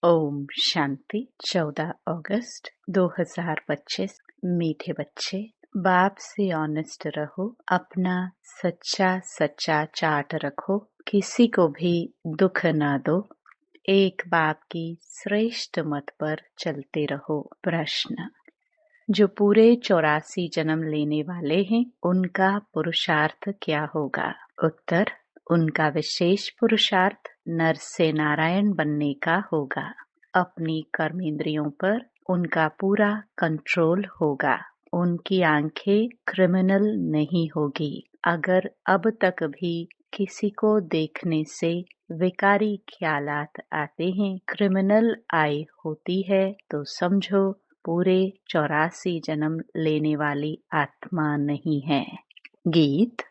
ओम शांति। 14 अगस्त 2025। मीठे बच्चे, बाप से ऑनेस्ट रहो, अपना सच्चा चार्ट रखो, किसी को भी दुख ना दो, एक बाप की श्रेष्ठ मत पर चलते रहो। प्रश्न: जो पूरे 84 जन्म लेने वाले हैं, उनका पुरुषार्थ क्या होगा? उत्तर: उनका विशेष पुरुषार्थ नर से नारायण बनने का होगा। अपनी कर्मेंद्रियों पर उनका पूरा कंट्रोल होगा। उनकी आंखें क्रिमिनल नहीं होगी। अगर अब तक भी किसी को देखने से विकारी ख्यालात आते हैं, क्रिमिनल आई होती है, तो समझो पूरे 84 जन्म लेने वाली आत्मा नहीं है। गीत: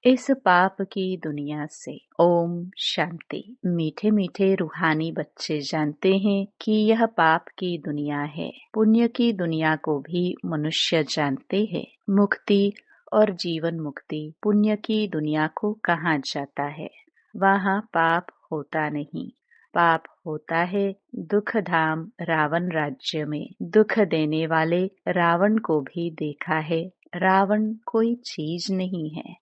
इस पाप की दुनिया से ओम शांति। मीठे मीठे रूहानी बच्चे जानते हैं कि यह पाप की दुनिया है। पुण्य की दुनिया को भी मनुष्य जानते हैं। मुक्ति और जीवन मुक्ति पुण्य की दुनिया को कहा जाता है। वहाँ पाप होता नहीं। पाप होता है दुख धाम रावण राज्य में। दुख देने वाले रावण को भी देखा है। रावण कोई चीज नहीं है,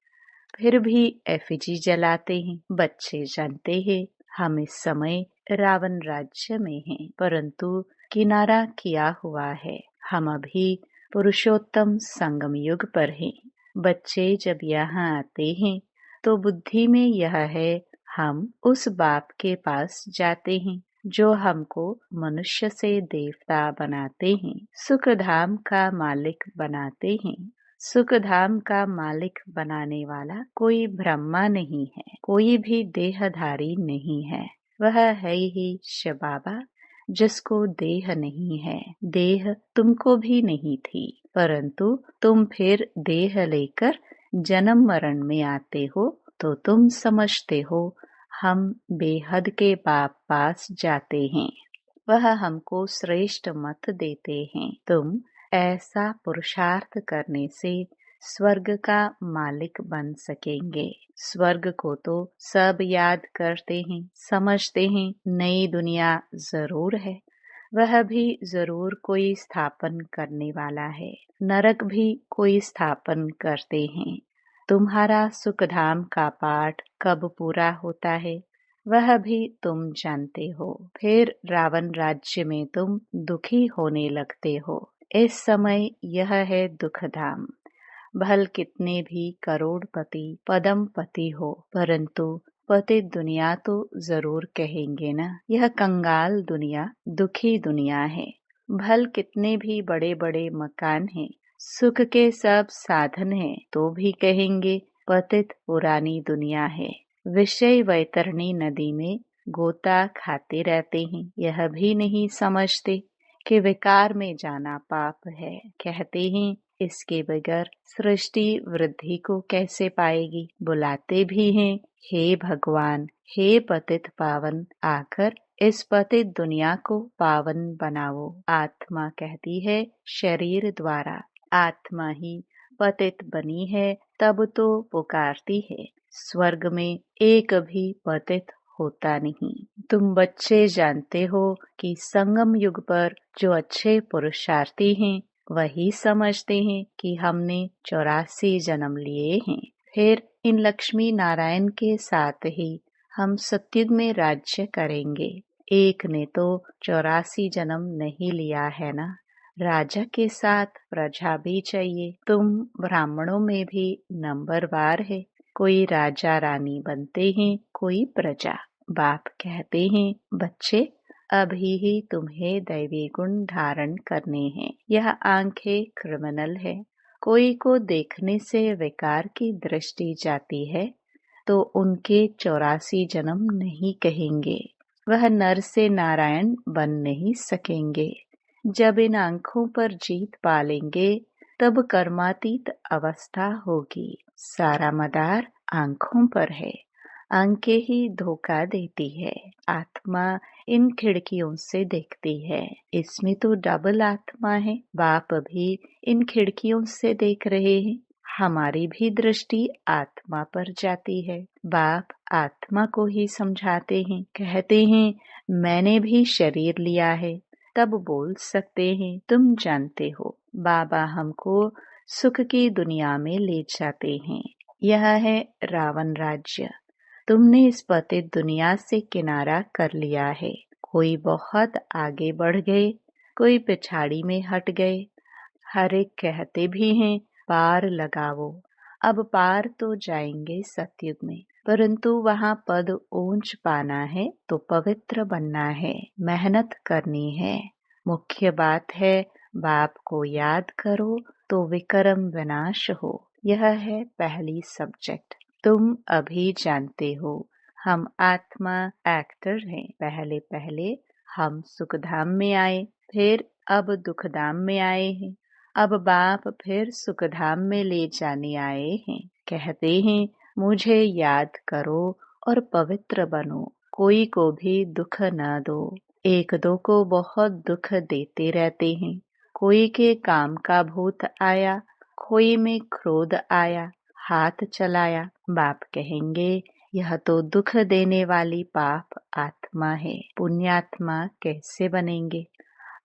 फिर भी एफिजी जलाते हैं। बच्चे जानते हैं हम इस समय रावण राज्य में हैं, परंतु किनारा किया हुआ है। हम अभी पुरुषोत्तम संगम युग पर हैं। बच्चे जब यहाँ आते हैं तो बुद्धि में यह है, हम उस बाप के पास जाते हैं जो हमको मनुष्य से देवता बनाते हैं, सुख धाम का मालिक बनाते हैं। सुख धाम का मालिक बनाने वाला कोई ब्रह्मा नहीं है, कोई भी देहधारी नहीं है। वह है ही शिव बाबा, जिसको देह नहीं है। देह तुमको भी नहीं थी, परंतु तुम फिर देह लेकर जन्म मरण में आते हो, तो तुम समझते हो हम बेहद के बाप पास जाते हैं। वह हमको श्रेष्ठ मत देते हैं। तुम ऐसा पुरुषार्थ करने से स्वर्ग का मालिक बन सकेंगे। स्वर्ग को तो सब याद करते हैं, समझते हैं नई दुनिया जरूर है, वह भी जरूर कोई स्थापन करने वाला है। नरक भी कोई स्थापन करते हैं। तुम्हारा सुखधाम का पाठ कब पूरा होता है, वह भी तुम जानते हो। फिर रावण राज्य में तुम दुखी होने लगते हो। इस समय यह है दुखधाम। भल कितने भी करोड़पति पदमपति हो, परंतु पतित दुनिया तो जरूर कहेंगे ना। यह कंगाल दुनिया दुखी दुनिया है। भल कितने भी बड़े बड़े मकान हैं, सुख के सब साधन हैं, तो भी कहेंगे पतित पुरानी दुनिया है। विषय वैतरणी नदी में गोता खाते रहते हैं। यह भी नहीं समझते कि विकार में जाना पाप है। कहते हैं इसके बगैर सृष्टि वृद्धि को कैसे पाएगी। बुलाते भी हैं, हे भगवान, हे पतित पावन, आकर इस पतित दुनिया को पावन बनाओ। आत्मा कहती है शरीर द्वारा, आत्मा ही पतित बनी है, तब तो पुकारती है। स्वर्ग में एक भी पतित होता नहीं। तुम बच्चे जानते हो कि संगम युग पर जो अच्छे पुरुषार्थी हैं, वही समझते हैं कि हमने 84 जन्म लिए हैं। फिर इन लक्ष्मी नारायण के साथ ही हम सत्युग में राज्य करेंगे। एक ने तो 84 जन्म नहीं लिया है ना। राजा के साथ प्रजा भी चाहिए। तुम ब्राह्मणों में भी नंबरवार है। कोई राजा रानी बनते हैं, कोई प्रजा। बाप कहते हैं बच्चे, अभी ही तुम्हें दैवी गुण धारण करने हैं। यह आंखें क्रिमिनल है। कोई को देखने से विकार की दृष्टि जाती है तो उनके 84 जन्म नहीं कहेंगे। वह नर से नारायण बन नहीं सकेंगे। जब इन आंखों पर जीत पालेंगे तब कर्मातीत अवस्था होगी। सारा मदार आंखों पर है। आंखें ही धोखा देती है। आत्मा इन खिड़कियों से देखती है। इसमें तो डबल आत्मा है। बाप भी इन खिड़कियों से देख रहे हैं। हमारी भी दृष्टि आत्मा पर जाती है। बाप आत्मा को ही समझाते हैं, कहते हैं मैंने भी शरीर लिया है। तब बोल सकते हैं तुम जानते हो। बाबा हमको सुख की दुनिया में ले जाते हैं। यह है रावण राज्य। तुमने इस पतित दुनिया से किनारा कर लिया है। कोई बहुत आगे बढ़ गए, कोई पिछाड़ी में हट गए। हर एक कहते भी हैं पार लगाओ। अब पार तो जाएंगे सतयुग में, परंतु वहाँ पद ऊंच पाना है तो पवित्र बनना है, मेहनत करनी है। मुख्य बात है बाप को याद करो तो विक्रम विनाश हो। यह है पहली सब्जेक्ट। तुम अभी जानते हो हम आत्मा एक्टर हैं। पहले पहले हम सुखधाम में आए, फिर अब दुखधाम में आए हैं। अब बाप फिर सुखधाम में ले जाने आए हैं। कहते हैं मुझे याद करो और पवित्र बनो। कोई को भी दुख न दो। एक दो को बहुत दुख देते रहते हैं। कोई के काम का भूत आया, कोई में क्रोध आया, हाथ चलाया। बाप कहेंगे यह तो दुख देने वाली पाप आत्मा है, पुण्यात्मा कैसे बनेंगे।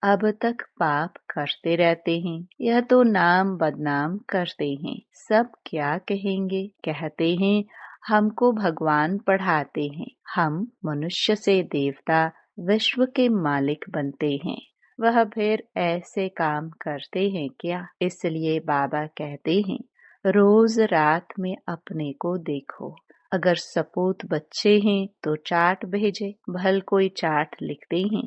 अब तक पाप करते रहते हैं, यह तो नाम बदनाम करते हैं। सब क्या कहेंगे। कहते हैं हमको भगवान पढ़ाते हैं। हम मनुष्य से देवता विश्व के मालिक बनते हैं। वह फिर ऐसे काम करते हैं क्या। इसलिए बाबा कहते हैं रोज रात में अपने को देखो। अगर सपूत बच्चे हैं तो चाट भेजे। भल कोई चाट लिखते हैं,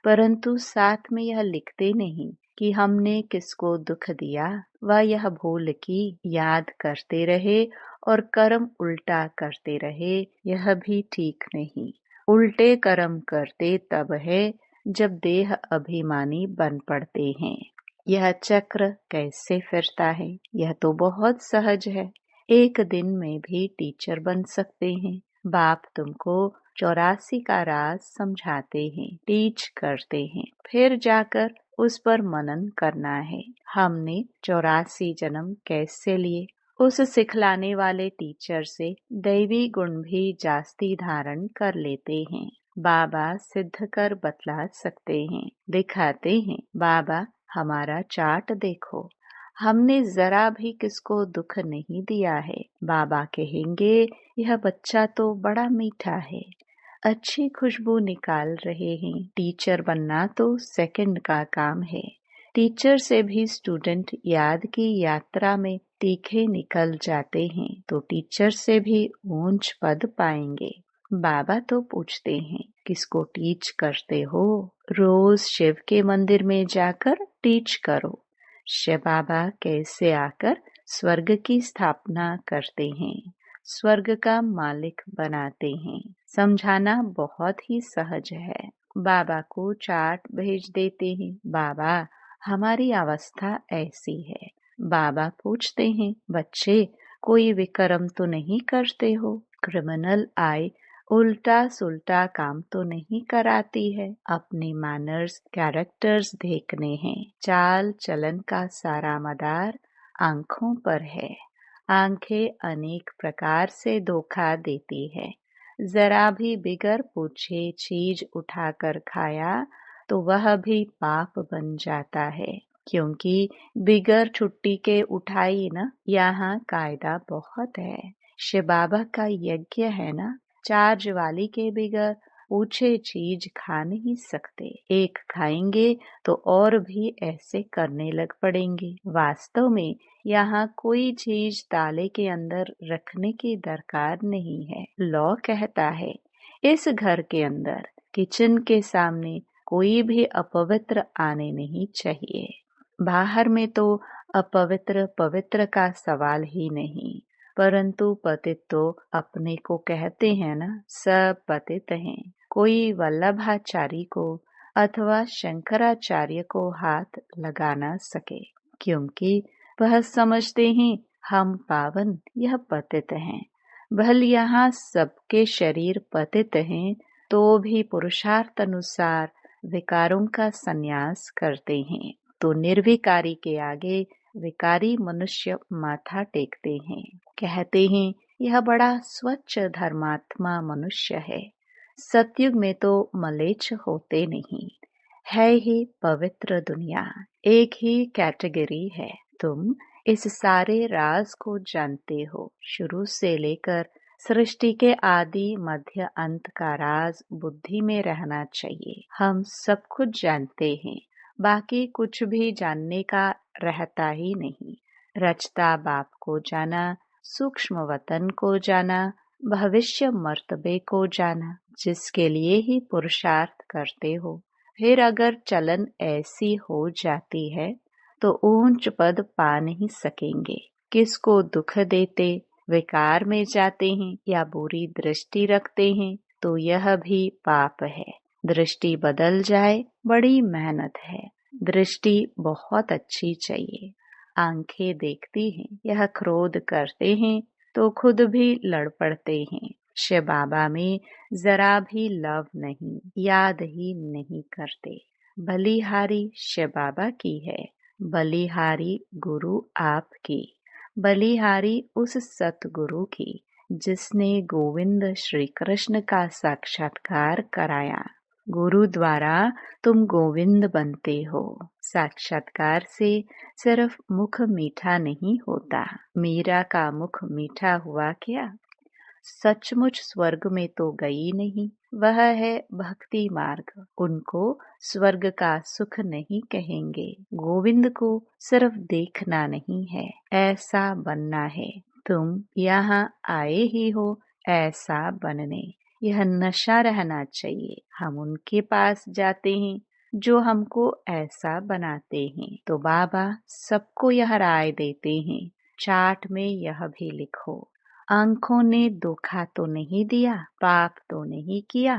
परंतु साथ में यह लिखते नहीं कि हमने किसको दुख दिया व यह भूल की। याद करते रहे और कर्म उल्टा करते रहे, यह भी ठीक नहीं। उल्टे कर्म करते तब है जब देह अभिमानी बन पड़ते हैं। यह चक्र कैसे फिरता है, यह तो बहुत सहज है। एक दिन में भी टीचर बन सकते हैं। बाप तुमको 84 का राज समझाते हैं, टीच करते हैं, फिर जाकर उस पर मनन करना है। हमने 84 जन्म कैसे लिए। उस सिखलाने वाले टीचर से दैवी गुण भी जास्ती धारण कर लेते हैं। बाबा सिद्ध कर बतला सकते हैं, दिखाते हैं। बाबा हमारा चार्ट देखो, हमने जरा भी किसको दुख नहीं दिया है। बाबा कहेंगे यह बच्चा तो बड़ा मीठा है, अच्छी खुशबू निकाल रहे हैं। टीचर बनना तो सेकंड का काम है। टीचर से भी स्टूडेंट याद की यात्रा में तीखे निकल जाते हैं तो टीचर से भी ऊंच पद पाएंगे। बाबा तो पूछते हैं किसको टीच करते हो। रोज शिव के मंदिर में जाकर टीच करो। शिव बाबा कैसे आकर स्वर्ग की स्थापना करते हैं, स्वर्ग का मालिक बनाते हैं। समझाना बहुत ही सहज है। बाबा को चार्ट भेज देते हैं। बाबा हमारी अवस्था ऐसी है। बाबा पूछते हैं बच्चे कोई विक्रम तो नहीं करते हो। क्रिमिनल आए उल्टा सुल्टा काम तो नहीं कराती है। अपने मैनर्स कैरेक्टर्स देखने हैं। चाल चलन का सारा मदार आंखों पर है। आंखें अनेक प्रकार से धोखा देती है। जरा भी बिगर पूछे चीज उठाकर खाया तो वह भी पाप बन जाता है, क्योंकि बिगर छुट्टी के उठाई न। यहाँ कायदा बहुत है। शिव बाबा का यज्ञ है ना, चार्ज वाली के बिगर पूछे चीज खा नहीं सकते। एक खाएंगे तो और भी ऐसे करने लग पड़ेंगे। वास्तव में यहाँ कोई चीज ताले के अंदर रखने की दरकार नहीं है। लॉ कहता है इस घर के अंदर किचन के सामने कोई भी अपवित्र आने नहीं चाहिए। बाहर में तो अपवित्र पवित्र का सवाल ही नहीं, परंतु पतित तो अपने को कहते हैं ना। सब पतित हैं। कोई वल्लभाचारी को अथवा शंकराचार्य को हाथ लगा न सके, क्योंकि वह समझते हैं हम पावन, यह पतित हैं। भल यहाँ सबके शरीर पतित हैं तो भी पुरुषार्थ अनुसार विकारों का संन्यास करते हैं। तो निर्विकारी के आगे विकारी मनुष्य माथा टेकते हैं, कहते हैं यह बड़ा स्वच्छ धर्मात्मा मनुष्य है। सतयुग में तो मलेच्छ होते नहीं, है ही पवित्र दुनिया, एक ही कैटेगरी है। तुम इस सारे राज को जानते हो। शुरू से लेकर सृष्टि के आदि मध्य अंत का राज बुद्धि में रहना चाहिए। हम सब कुछ जानते हैं, बाकी कुछ भी जानने का रहता ही नहीं। रचता बाप को जाना, सूक्ष्म वतन को जाना, भविष्य मर्तबे को जाना, जिसके लिए ही पुरुषार्थ करते हो। फिर अगर चलन ऐसी हो जाती है तो ऊंच पद पा नहीं सकेंगे। किसको दुख देते, विकार में जाते हैं या बुरी दृष्टि रखते हैं तो यह भी पाप है। दृष्टि बदल जाए बड़ी मेहनत है। दृष्टि बहुत अच्छी चाहिए। आंखें देखती हैं, यह क्रोध करते हैं तो खुद भी लड़ पड़ते हैं। शिव बाबा में जरा भी लव नहीं, याद ही नहीं करते। बलिहारी शिव बाबा की है, बलिहारी गुरु आपकी, बलिहारी उस सतगुरु की जिसने गोविंद श्री कृष्ण का साक्षात्कार कराया। गुरु द्वारा तुम गोविंद बनते हो। साक्षात्कार से सिर्फ मुख मीठा नहीं होता। मीरा का मुख मीठा हुआ क्या? सचमुच स्वर्ग में तो गई नहीं। वह है भक्ति मार्ग, उनको स्वर्ग का सुख नहीं कहेंगे। गोविंद को सिर्फ देखना नहीं है, ऐसा बनना है। तुम यहाँ आए ही हो ऐसा बनने। यह नशा रहना चाहिए। हम उनके पास जाते हैं जो हमको ऐसा बनाते हैं। तो बाबा सबको यह राय देते हैं, चार्ट में यह भी लिखो, आंखों ने धोखा तो नहीं दिया, पाप तो नहीं किया।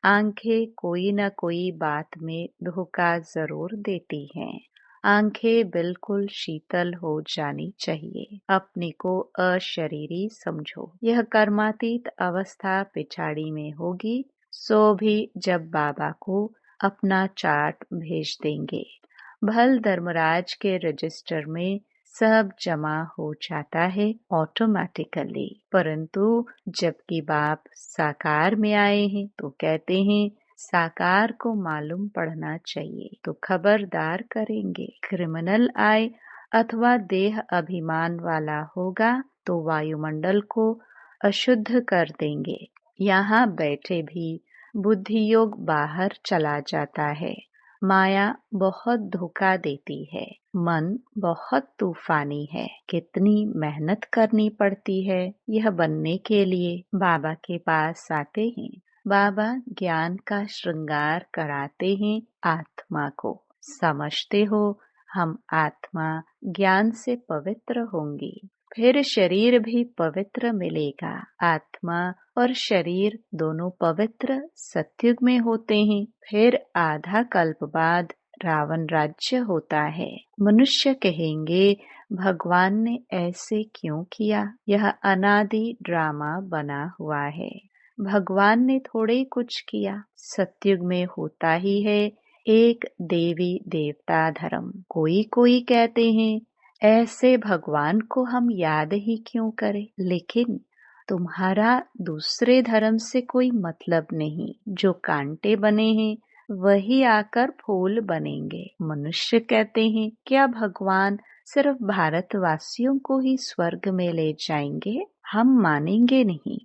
आंखें कोई न कोई बात में धोखा जरूर देती हैं। आंखें बिल्कुल शीतल हो जानी चाहिए। अपने को अशरीरी समझो। यह कर्मातीत अवस्था पिछाड़ी में होगी, सो भी जब बाबा को अपना चार्ट भेज देंगे। भल धर्मराज के रजिस्टर में सब जमा हो जाता है ऑटोमेटिकली। परंतु जबकि बाप साकार में आए हैं तो कहते हैं साकार को मालूम पड़ना चाहिए, तो खबरदार करेंगे। क्रिमिनल आए अथवा देह अभिमान वाला होगा तो वायुमंडल को अशुद्ध कर देंगे। यहाँ बैठे भी बुद्धि योग बाहर चला जाता है। माया बहुत धोखा देती है। मन बहुत तूफानी है। कितनी मेहनत करनी पड़ती है यह बनने के लिए। बाबा के पास आते हैं, बाबा ज्ञान का श्रृंगार कराते हैं आत्मा को। समझते हो हम आत्मा ज्ञान से पवित्र होंगी, फिर शरीर भी पवित्र मिलेगा। आत्मा और शरीर दोनों पवित्र सतयुग में होते हैं। फिर आधा कल्प बाद रावण राज्य होता है। मनुष्य कहेंगे भगवान ने ऐसे क्यों किया? यह अनादि ड्रामा बना हुआ है। भगवान ने थोड़े कुछ किया। सतयुग में होता ही है एक देवी देवता धर्म। कोई कोई कहते हैं ऐसे भगवान को हम याद ही क्यों करें? लेकिन तुम्हारा दूसरे धर्म से कोई मतलब नहीं। जो कांटे बने हैं वही आकर फूल बनेंगे। मनुष्य कहते हैं क्या भगवान सिर्फ भारतवासियों को ही स्वर्ग में ले जाएंगे? हम मानेंगे नहीं।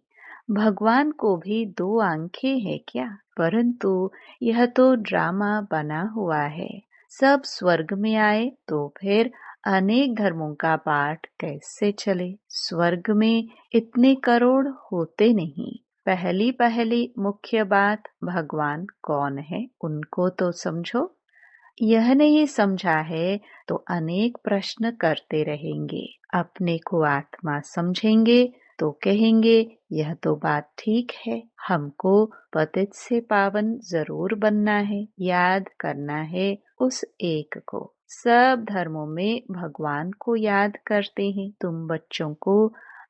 भगवान को भी दो आंखें हैं क्या? परंतु यह तो ड्रामा बना हुआ है। सब स्वर्ग में आए तो फिर अनेक धर्मों का पाठ कैसे चले? स्वर्ग में इतने करोड़ होते नहीं। पहली मुख्य बात भगवान कौन है उनको तो समझो। यह नहीं समझा है तो अनेक प्रश्न करते रहेंगे। अपने को आत्मा समझेंगे तो कहेंगे यह तो बात ठीक है, हमको पतित से पावन जरूर बनना है, याद करना है उस एक को। सब धर्मों में भगवान को याद करते हैं। तुम बच्चों को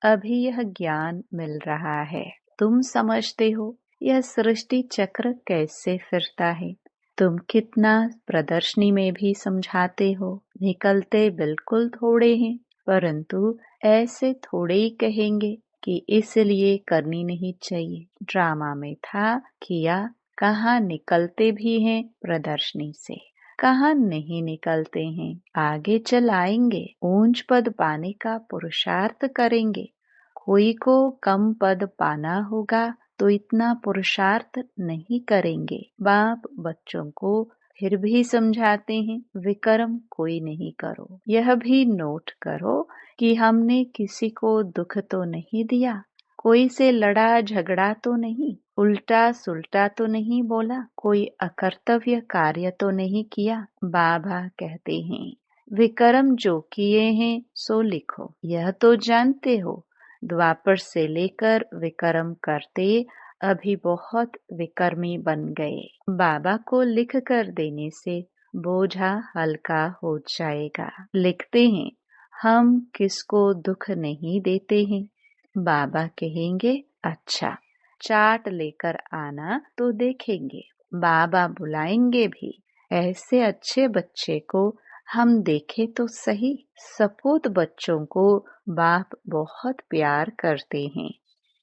अभी यह ज्ञान मिल रहा है। तुम समझते हो यह सृष्टि चक्र कैसे फिरता है। तुम कितना प्रदर्शनी में भी समझाते हो, निकलते बिल्कुल थोड़े हैं, परंतु ऐसे थोड़े ही कहेंगे कि इसलिए करनी नहीं चाहिए। ड्रामा में था, किया, कहाँ निकलते भी हैं प्रदर्शनी से, कहाँ नहीं निकलते हैं। आगे चल आएंगे, ऊंच पद पाने का पुरुषार्थ करेंगे। कोई को कम पद पाना होगा तो इतना पुरुषार्थ नहीं करेंगे। बाप बच्चों को फिर भी समझाते हैं, विकर्म कोई नहीं करो। यह भी नोट करो कि हमने किसी को दुख तो नहीं दिया, कोई से लड़ा झगड़ा तो नहीं, उल्टा सुल्टा तो नहीं बोला, कोई अकर्तव्य कार्य तो नहीं किया। बाबा कहते हैं, विकर्म जो किए हैं सो लिखो। यह तो जानते हो, द्वापर से लेकर विकर्म करते अभी बहुत विकर्मी बन गए। बाबा को लिख कर देने से बोझा हल्का हो जाएगा। लिखते हैं, हम किसको दुख नहीं देते हैं। बाबा कहेंगे, अच्छा चाट लेकर आना तो देखेंगे। बाबा बुलाएंगे भी। ऐसे अच्छे बच्चे को हम देखे तो सही। सपूत बच्चों को बाप बहुत प्यार करते हैं।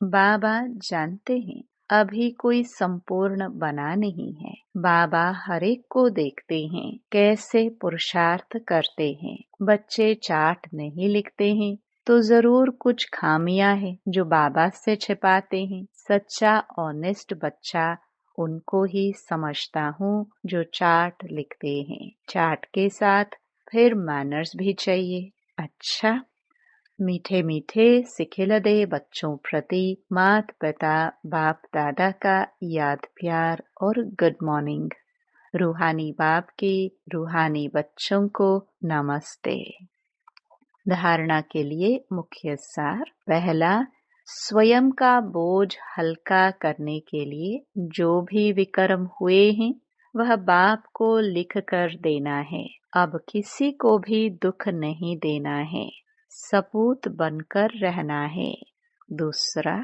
बाबा जानते हैं अभी कोई संपूर्ण बना नहीं है। बाबा हर एक को देखते हैं कैसे पुरुषार्थ करते हैं। बच्चे चाट नहीं लिखते हैं तो जरूर कुछ खामियां हैं जो बाबा से छिपाते हैं। सच्चा ऑनेस्ट बच्चा उनको ही समझता हूँ जो चाट लिखते हैं। चाट के साथ फिर मैनर्स भी चाहिए। अच्छा, मीठे मीठे सिखिलदे बच्चों प्रति माता पिता बाप दादा का याद प्यार और गुड मॉर्निंग। रूहानी बाप की रूहानी बच्चों को नमस्ते। धारणा के लिए मुख्य सार। पहला, स्वयं का बोझ हल्का करने के लिए जो भी विकर्म हुए हैं वह बाप को लिख कर देना है। अब किसी को भी दुख नहीं देना है, सपूत बनकर रहना है। दूसरा,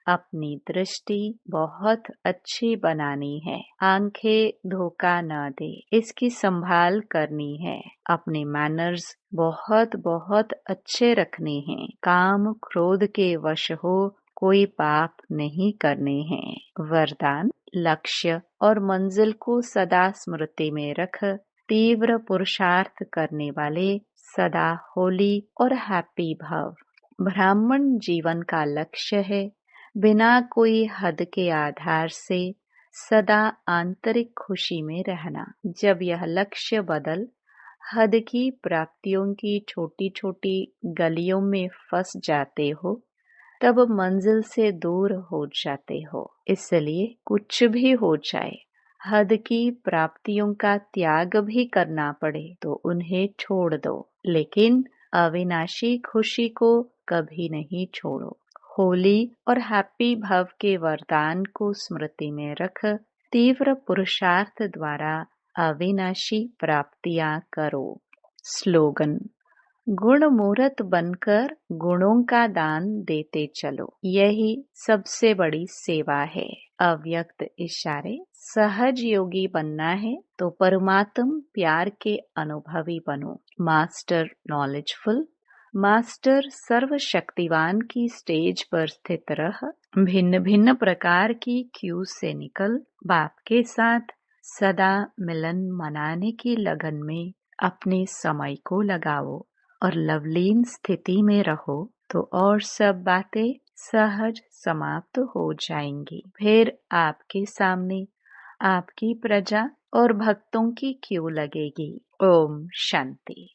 अपनी दृष्टि बहुत अच्छी बनानी है। आंखें धोखा न दे, इसकी संभाल करनी है। अपने मैनर्स बहुत बहुत अच्छे रखने हैं। काम क्रोध के वश हो कोई पाप नहीं करने हैं। वरदान, लक्ष्य और मंजिल को सदा स्मृति में रख तीव्र पुरुषार्थ करने वाले सदा होली और हैप्पी भव। ब्राह्मण जीवन का लक्ष्य है बिना कोई हद के आधार से सदा आंतरिक खुशी में रहना। जब यह लक्ष्य बदल हद की प्राप्तियों की छोटी छोटी गलियों में फंस जाते हो तब मंजिल से दूर हो जाते हो। इसलिए कुछ भी हो जाए, हद की प्राप्तियों का त्याग भी करना पड़े तो उन्हें छोड़ दो, लेकिन अविनाशी खुशी को कभी नहीं छोड़ो। होली और हैप्पी भव के वरदान को स्मृति में रख तीव्र पुरुषार्थ द्वारा अविनाशी प्राप्तियां करो। स्लोगन, गुण मूर्त बनकर गुणों का दान देते चलो, यही सबसे बड़ी सेवा है। अव्यक्त इशारे, सहज योगी बनना है तो परमात्म प्यार के अनुभवी बनो। मास्टर नॉलेजफुल, मास्टर सर्वशक्तिवान की स्टेज पर स्थित रह भिन्न भिन्न प्रकार की क्यू से निकल बाप के साथ सदा मिलन मनाने की लगन में अपने समय को लगाओ और लवलीन स्थिति में रहो तो और सब बातें सहज समाप्त हो जाएंगी। फिर आपके सामने आपकी प्रजा और भक्तों की क्यू लगेगी। ओम शांति।